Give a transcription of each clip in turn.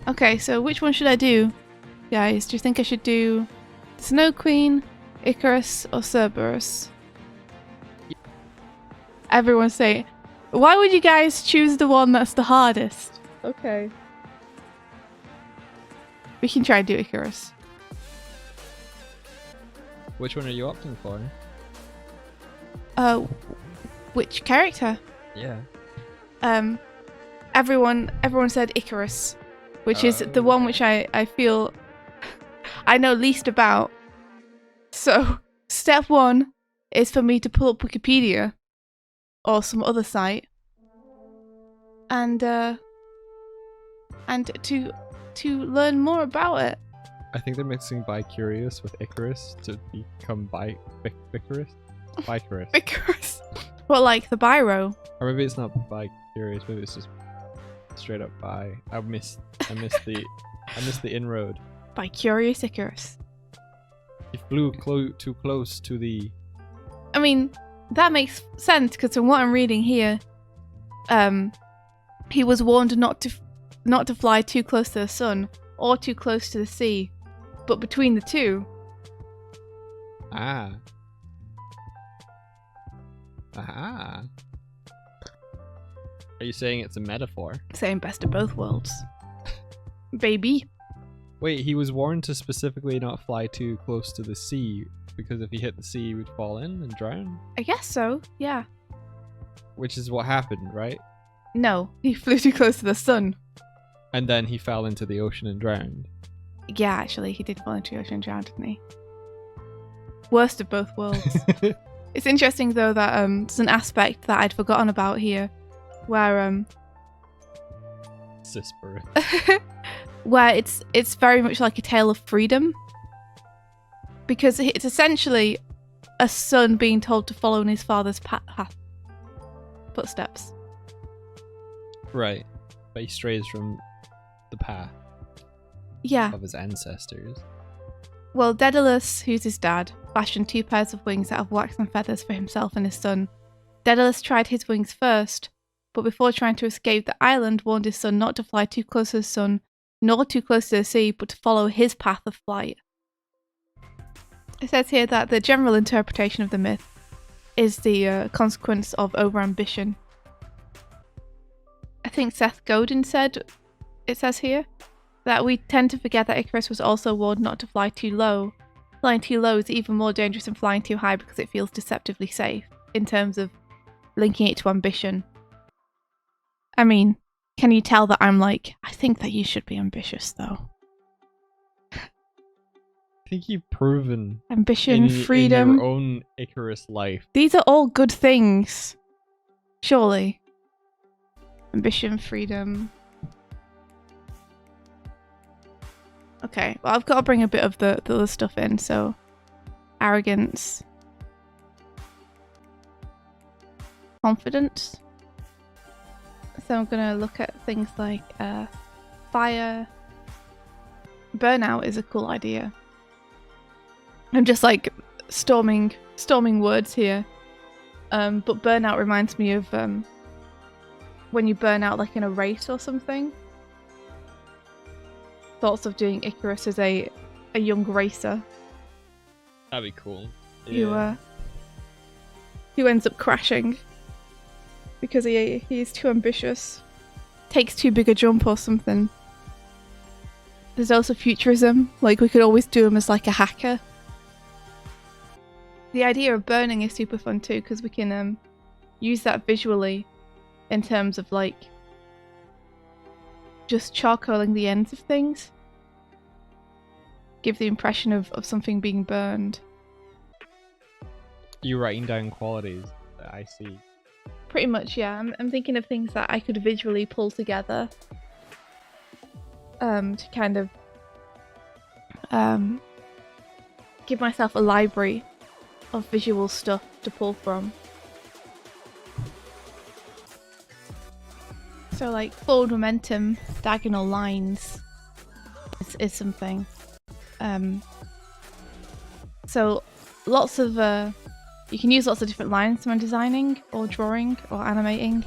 Okay, so which one should I do, guys? Do you think I should do Snow Queen, Icarus, or Cerberus? Everyone say, why would you guys choose the one that's the hardest? Okay. We can try and do Icarus. Which one are you opting for? Which character? Yeah. Everyone said Icarus, which is the one which I feel I know least about. So, step 1 is for me to pull up Wikipedia or some other site and to learn more about it. I think they're mixing bi-curious with Icarus to become Bicarus. Bicarus. Icarus. Well, like the biro. Or maybe it's not bi-curious, maybe it's just straight up bi. I missed the inroad. By Curious Icarus. He flew too close to the... I mean, that makes sense because from what I'm reading here, he was warned not to fly too close to the sun or too close to the sea, but between the two. Ah. Aha. Are you saying it's a metaphor? Saying best of both worlds. Baby. Wait, he was warned to specifically not fly too close to the sea because if he hit the sea, he would fall in and drown? I guess so, yeah. Which is what happened, right? No, he flew too close to the sun. And then he fell into the ocean and drowned. Yeah, actually, he did fall into the ocean and drowned, didn't he? Worst of both worlds. It's interesting, though, that there's an aspect that I'd forgotten about here, where Cisper. where it's very much like a tale of freedom, because it's essentially a son being told to follow in his father's footsteps. Right, but he strays from the path Yeah. of his ancestors. Well, Daedalus, who's his dad, fashioned 2 pairs of wings out of wax and feathers for himself and his son. Daedalus tried his wings first, but before trying to escape the island, warned his son not to fly too close to the sun, nor too close to the sea, but to follow his path of flight. It says here that the general interpretation of the myth is the consequence of overambition. I think Seth Godin said, it says here, that we tend to forget that Icarus was also warned not to fly too low. Flying too low is even more dangerous than flying too high because it feels deceptively safe, in terms of linking it to ambition. I mean, can you tell that I'm like, I think that you should be ambitious, though. I think you've proven Ambition, in freedom. your own Icarus life. These are all good things. Surely. Ambition, freedom. Okay, well, I've got to bring a bit of the other stuff in, so arrogance, confidence. So I'm gonna look at things like fire. Burnout is a cool idea. I'm just like storming words here, but burnout reminds me of when you burn out like in a race or something. Thoughts of doing Icarus as a young racer. That'd be cool. Yeah. Who ends up crashing because he's too ambitious, takes too big a jump or something. There's also futurism, like we could always do him as like a hacker. The idea of burning is super fun too, because we can use that visually in terms of like just charcoaling the ends of things. Give the impression of something being burned. You're writing down qualities that I see. Pretty much, yeah. I'm thinking of things that I could visually pull together to kind of give myself a library of visual stuff to pull from. So like forward momentum, diagonal lines is something. So lots of you can use lots of different lines when designing or drawing or animating.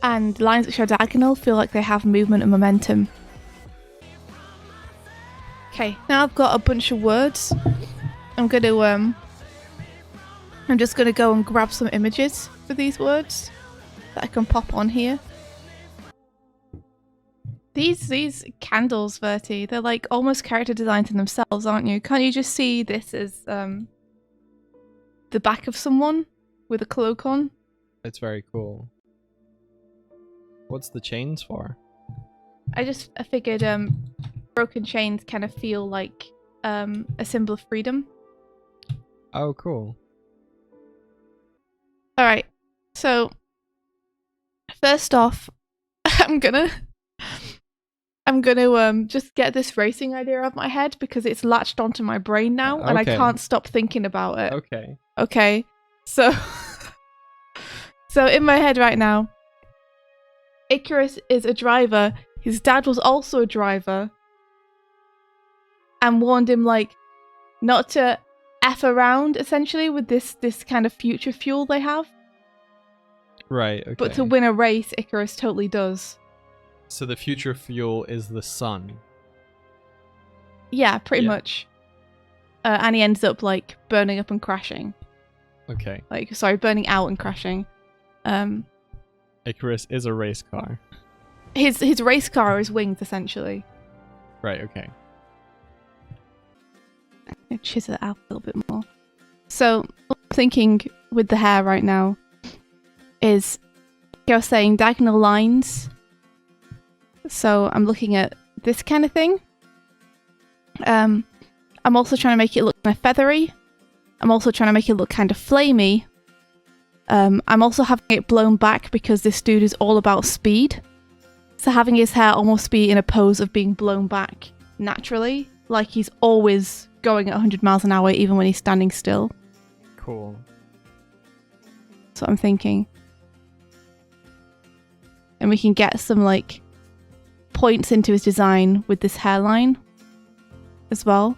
And lines which are diagonal feel like they have movement and momentum. Okay, now I've got a bunch of words. I'm just gonna go and grab some images for these words that I can pop on here. These candles, Verti, they're like almost character designed in themselves, aren't you? Can't you just see this as the back of someone with a cloak on? It's very cool. What's the chains for? I figured broken chains kind of feel like a symbol of freedom. Oh, cool. Alright, so first off, I'm gonna just get this racing idea out of my head because it's latched onto my brain now and I can't stop thinking about it. Okay. So so in my head right now, Icarus is a driver. His dad was also a driver and warned him like not to F around essentially with this kind of future fuel they have. Right, okay. But to win a race, Icarus totally does. So the future fuel is the sun. Yeah, pretty much. And he ends up like burning up and crashing. Okay. Like, sorry, burning out and crashing. Icarus is a race car. His race car are his wings, essentially. Right, okay. I'm going to chisel it out a little bit more. So, what I'm thinking with the hair right now is, like I was saying, diagonal lines. So, I'm looking at this kind of thing. I'm also trying to make it look kind of feathery. I'm also trying to make it look kind of flamey. I'm also having it blown back because this dude is all about speed. So having his hair almost be in a pose of being blown back naturally, like he's always going at 100 miles an hour even when he's standing still. Cool. That's what I'm thinking. And we can get some like points into his design with this hairline as well.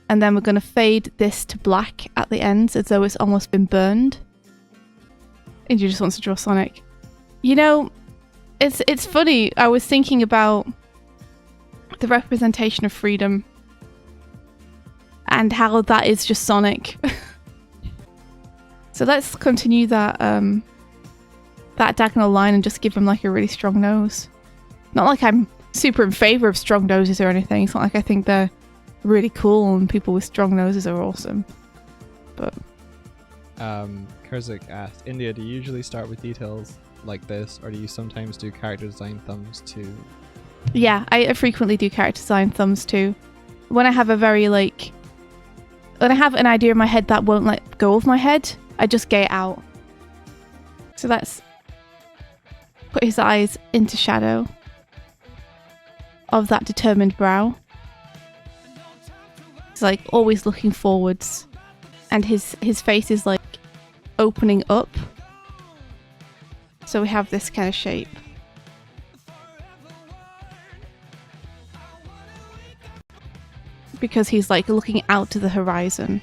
And then we're going to fade this to black at the ends as though it's almost been burned. And just wants to draw Sonic. You know, it's funny. I was thinking about the representation of freedom and how that is just Sonic. So let's continue that that diagonal line and just give him like a really strong nose. Not like I'm super in favor of strong noses or anything. It's not like I think they're really cool and people with strong noses are awesome. But Kurzik asked, India, do you usually start with details like this, or do you sometimes do character design thumbs too? Yeah, I frequently do character design thumbs too. When I have a very like... When I have an idea in my head that won't let go of my head, I just get it out. So let's put his eyes into shadow of that determined brow. He's like always looking forwards. And his face is like opening up. So we have this kind of shape. Because he's like looking out to the horizon.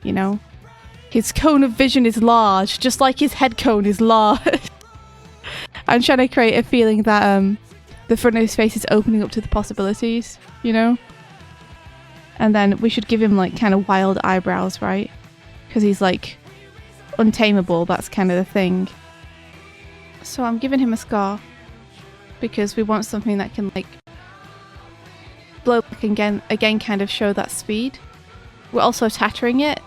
You know? His cone of vision is large, just like his head cone is large. I'm trying to create a feeling that the front of his face is opening up to the possibilities, you know? And then we should give him like kind of wild eyebrows, right? Because he's like untamable, that's kind of the thing. So I'm giving him a scar because we want something that can like blow back again kind of show that speed. We're also tattering it.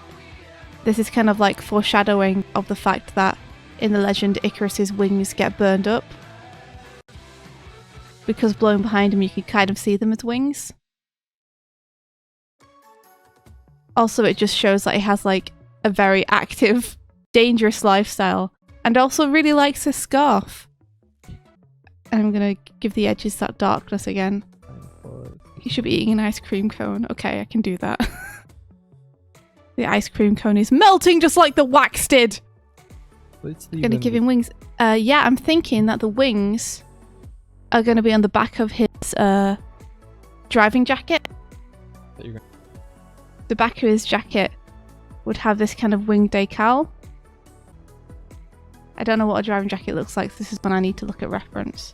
This is kind of like foreshadowing of the fact that in the legend Icarus's wings get burned up. Because blowing behind him you can kind of see them as wings. Also, it just shows that he has like a very active, dangerous lifestyle and also really likes his scarf. And I'm gonna give the edges that darkness again. He should be eating an ice cream cone. Okay, I can do that. The ice cream cone is melting just like the wax did. Gonna give him wings. Yeah, I'm thinking that the wings are gonna be on the back of his driving jacket. The back of his jacket would have this kind of wing decal. I don't know what a driving jacket looks like, so this is when I need to look at reference.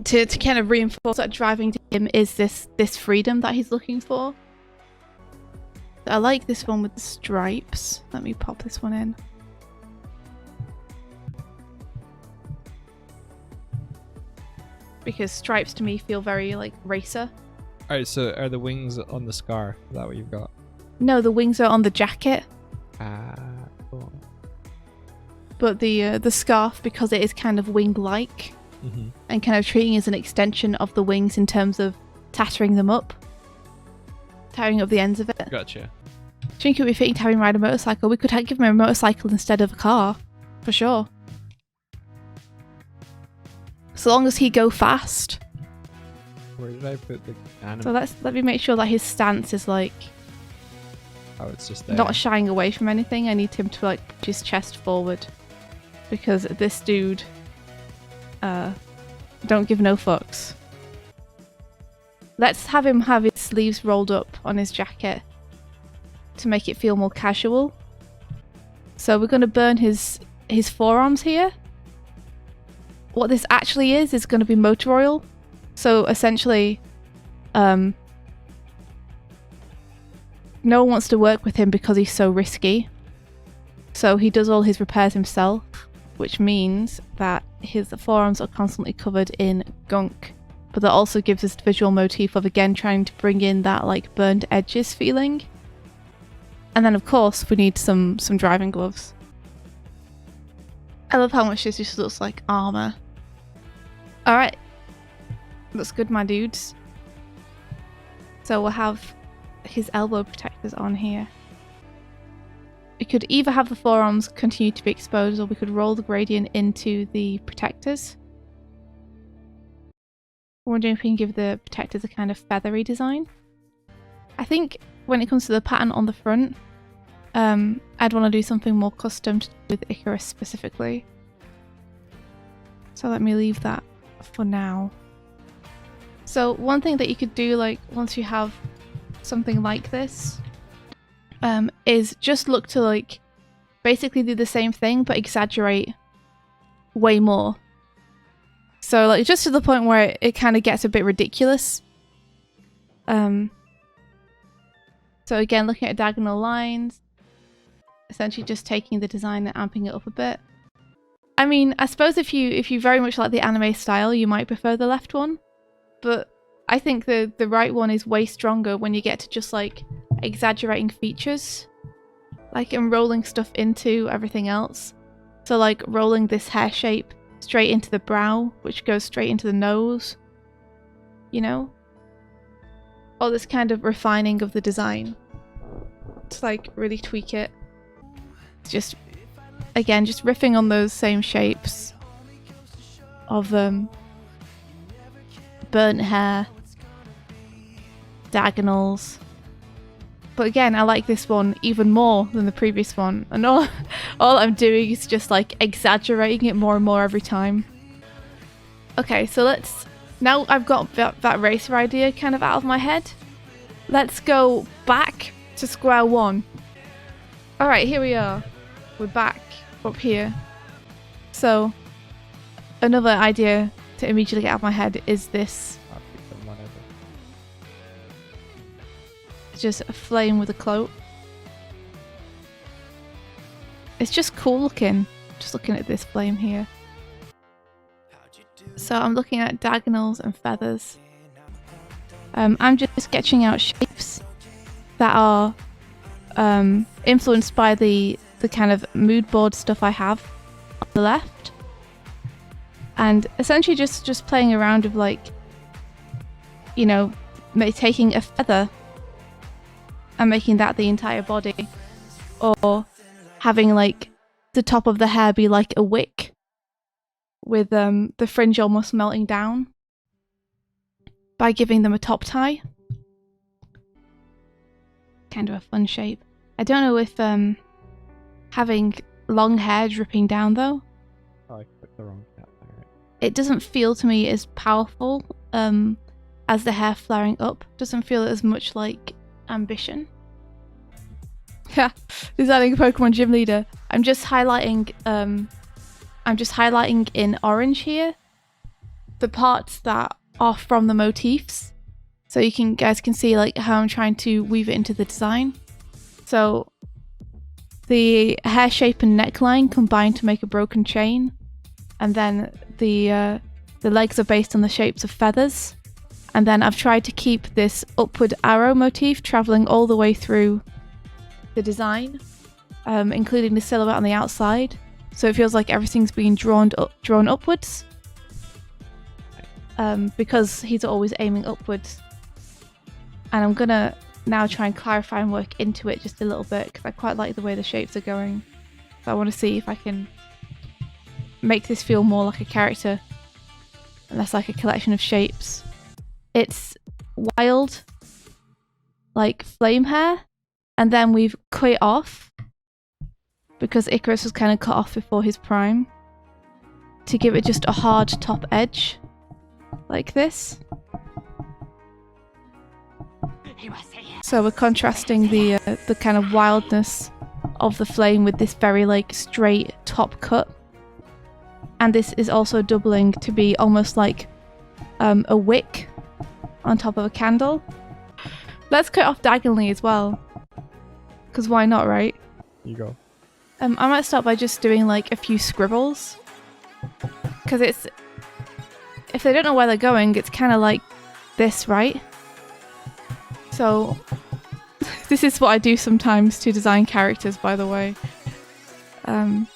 To kind of reinforce that driving to him is this freedom that he's looking for. I like this one with the stripes. Let me pop this one in. Because stripes to me feel very like racer. Alright, so are the wings on the scar? Is that what you've got? No, the wings are on the jacket. Ah, cool. But the scarf, because it is kind of wing-like, and kind of treating it as an extension of the wings in terms of tattering them up. Tearing up the ends of it. Gotcha. I think it would be fitting to have him ride a motorcycle. We could give him a motorcycle instead of a car. For sure. So long as he go fast. Where did I put the animal? So let me make sure that his stance is like... Oh, it's just there. Not shying away from anything. I need him to like push his chest forward. Because this dude... don't give no fucks. Let's have him have his sleeves rolled up on his jacket. To make it feel more casual. So we're going to burn his forearms here. What this actually is going to be motor oil. So essentially, no one wants to work with him because he's so risky. So he does all his repairs himself, which means that his forearms are constantly covered in gunk. But that also gives us the visual motif of again trying to bring in that like burnt edges feeling. And then of course we need some driving gloves. I love how much this just looks like armor. Alright. Looks good, my dudes. So we'll have his elbow protectors on here. We could either have the forearms continue to be exposed or we could roll the gradient into the protectors. I'm wondering if we can give the protectors a kind of feathery design. I think when it comes to the pattern on the front, I'd want to do something more custom with Icarus specifically. So let me leave that for now. So one thing that you could do, like once you have something like this, is just look to like basically do the same thing but exaggerate way more. So like just to the point where it kind of gets a bit ridiculous. So again, looking at diagonal lines, essentially just taking the design and amping it up a bit. I mean, I suppose if you very much like the anime style, you might prefer the left one, but I think the right one is way stronger when you get to just like exaggerating features, like and rolling stuff into everything else. So like rolling this hair shape straight into the brow, which goes straight into the nose, you know? Or this kind of refining of the design to like really tweak it. Just again, just riffing on those same shapes of burnt hair, diagonals. But again, I like this one even more than the previous one, and all I'm doing is just like exaggerating it more and more every time. Okay, so now I've got that racer idea kind of out of my head, let's go back to square one. Alright, here we are. We're back up here. So another idea to immediately get out of my head is this. Just a flame with a cloak. It's just cool looking. Just looking at this flame here. So I'm looking at diagonals and feathers. I'm just sketching out shapes that are influenced by the kind of mood board stuff I have on the left, and essentially just playing around with like, you know, taking a feather and making that the entire body, or having like the top of the hair be like a wick with the fringe almost melting down by giving them a top tie. Kind of a fun shape. I don't know if having long hair dripping down though. Oh, I put the wrong cap there. It doesn't feel to me as powerful as the hair flaring up. Doesn't feel as much like ambition. Yeah, designing a Pokemon gym leader. I'm just highlighting I'm just highlighting in orange here the parts that are from the motifs. So you guys can see like how I'm trying to weave it into the design. So the hair shape and neckline combine to make a broken chain. And then the legs are based on the shapes of feathers. And then I've tried to keep this upward arrow motif traveling all the way through the design, including the silhouette on the outside. So it feels like everything's being drawn upwards. Because he's always aiming upwards. And I'm gonna now try and clarify and work into it just a little bit because I quite like the way the shapes are going. So I want to see if I can make this feel more like a character and less like a collection of shapes. It's wild, like flame hair, and then we've cut it off because Icarus was kind of cut off before his prime to give it just a hard top edge like this. So we're contrasting the kind of wildness of the flame with this very like straight top cut. And this is also doubling to be almost like a wick on top of a candle. Let's cut it off diagonally as well. Because why not, right? You go. I might start by just doing like a few scribbles. Because it's... if they don't know where they're going, it's kind of like this, right? So... this is what I do sometimes to design characters, by the way. And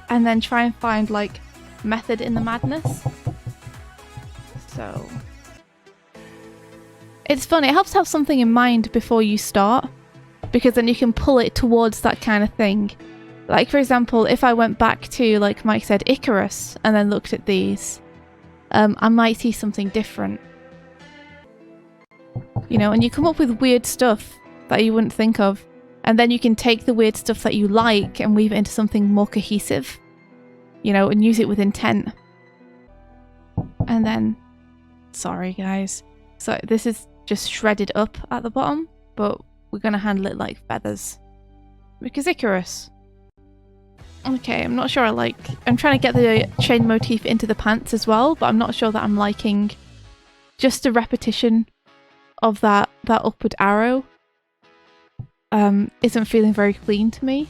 then try and find like method in the madness. So it's fun. It helps to have something in mind before you start, because then you can pull it towards that kind of thing. Like for example, if I went back to, like Mike said, Icarus, and then looked at these, I might see something different. You know, and you come up with weird stuff that you wouldn't think of. And then you can take the weird stuff that you like and weave it into something more cohesive, you know, and use it with intent. And then, sorry guys, so this is just shredded up at the bottom, but we're going to handle it like feathers. Because Icarus. Okay, I'm not sure I'm trying to get the chain motif into the pants as well, but I'm not sure that I'm liking just the repetition of that upward arrow. Isn't feeling very clean to me,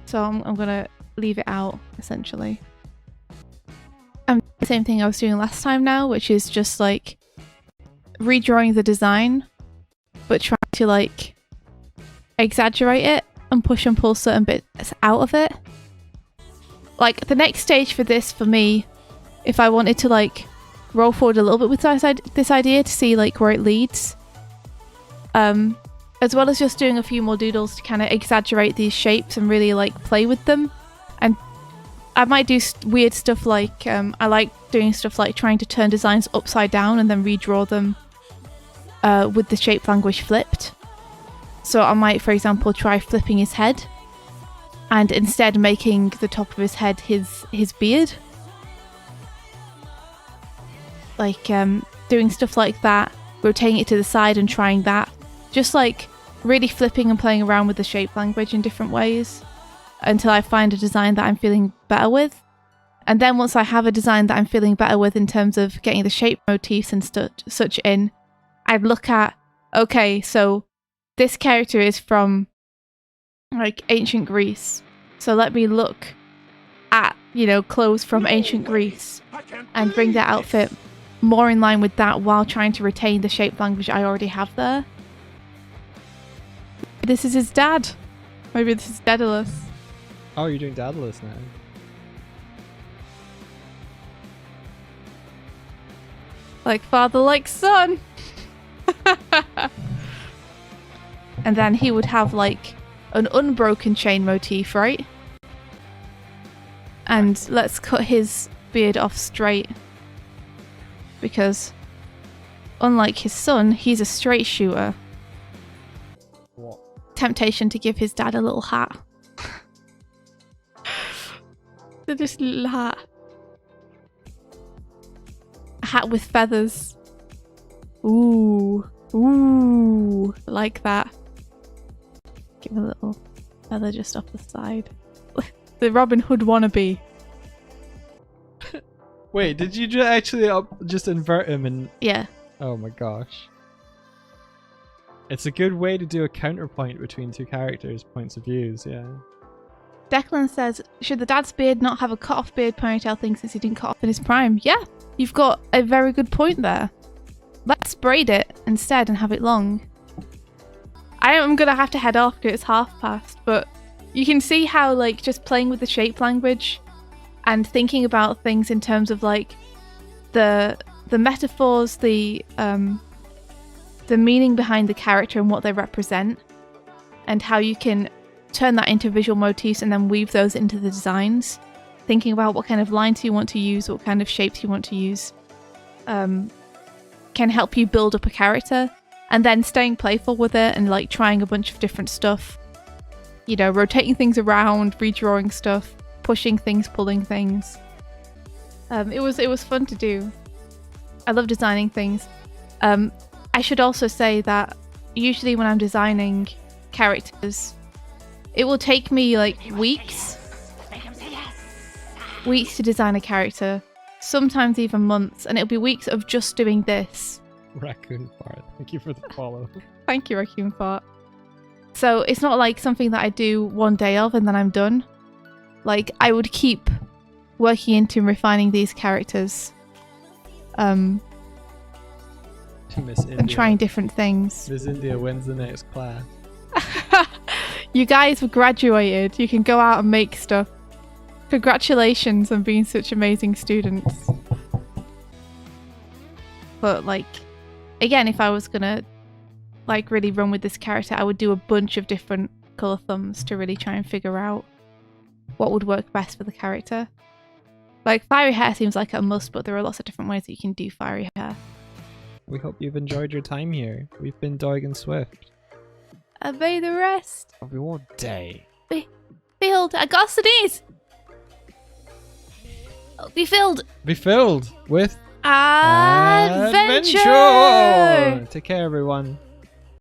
so I'm gonna leave it out essentially. The same thing I was doing last time now, which is just like redrawing the design but trying to like exaggerate it and push and pull certain bits out of it. Like the next stage for this, for me, if I wanted to like roll forward a little bit with this idea to see like where it leads, as well as just doing a few more doodles to kind of exaggerate these shapes and really like play with them. And I might do weird stuff like, I like doing stuff like trying to turn designs upside down and then redraw them with the shape language flipped. So I might, for example, try flipping his head and instead making the top of his head his beard. Like doing stuff like that, rotating it to the side and trying that. Just like really flipping and playing around with the shape language in different ways until I find a design that I'm feeling better with. And then once I have a design that I'm feeling better with in terms of getting the shape motifs and such in, I'd look at, okay, so this character is from like ancient Greece. So let me look at, you know, clothes from ancient Greece and bring that outfit more in line with that while trying to retain the shape language I already have there. This is his dad. Maybe this is Daedalus. Oh, you're doing Daedalus now. Like father, like son. And then he would have like an unbroken chain motif, right? And let's cut his beard off straight. Because unlike his son, he's a straight shooter. What? Temptation to give his dad a little hat. Just a little hat. A hat with feathers. Ooh. Ooh. Like that. Give a little feather just off the side. the Robin Hood wannabe. Wait, did you actually just invert him and... Yeah. Oh my gosh. It's a good way to do a counterpoint between two characters' points of views, yeah. Declan says, should the dad's beard not have a cut-off beard ponytail thing since he didn't cut off in his prime? Yeah, you've got a very good point there. Let's braid it instead and have it long. I am going to have to head off because it's past, but you can see how, like, just playing with the shape language and thinking about things in terms of, like, the metaphors, the meaning behind the character and what they represent, and how you can turn that into visual motifs and then weave those into the designs. Thinking about what kind of lines you want to use, what kind of shapes you want to use, can help you build up a character. And then staying playful with it and like trying a bunch of different stuff. You know, rotating things around, redrawing stuff, pushing things, pulling things. It was fun to do. I love designing things. I should also say that usually when I'm designing characters, it will take me like weeks to design a character, sometimes even months, and it'll be weeks of just doing this. Raccoon Fart, thank you for the follow. Thank you, Raccoon Fart. So it's not like something that I do one day of and then I'm done. Like, I would keep working into and refining these characters. Miss India. And trying different things. Miss India wins the next class. You guys have graduated. You can go out and make stuff. Congratulations on being such amazing students. But like, again, if I was gonna like really run with this character, I would do a bunch of different colour thumbs to really try and figure out what would work best for the character. Like, fiery hair seems like a must, but there are lots of different ways that you can do fiery hair. We hope you've enjoyed your time here. We've been Doig and Swift. Obey the rest. Of your day. Behold, I got sneeze. Be filled. Be filled with Adventure! adventure! Take care, everyone.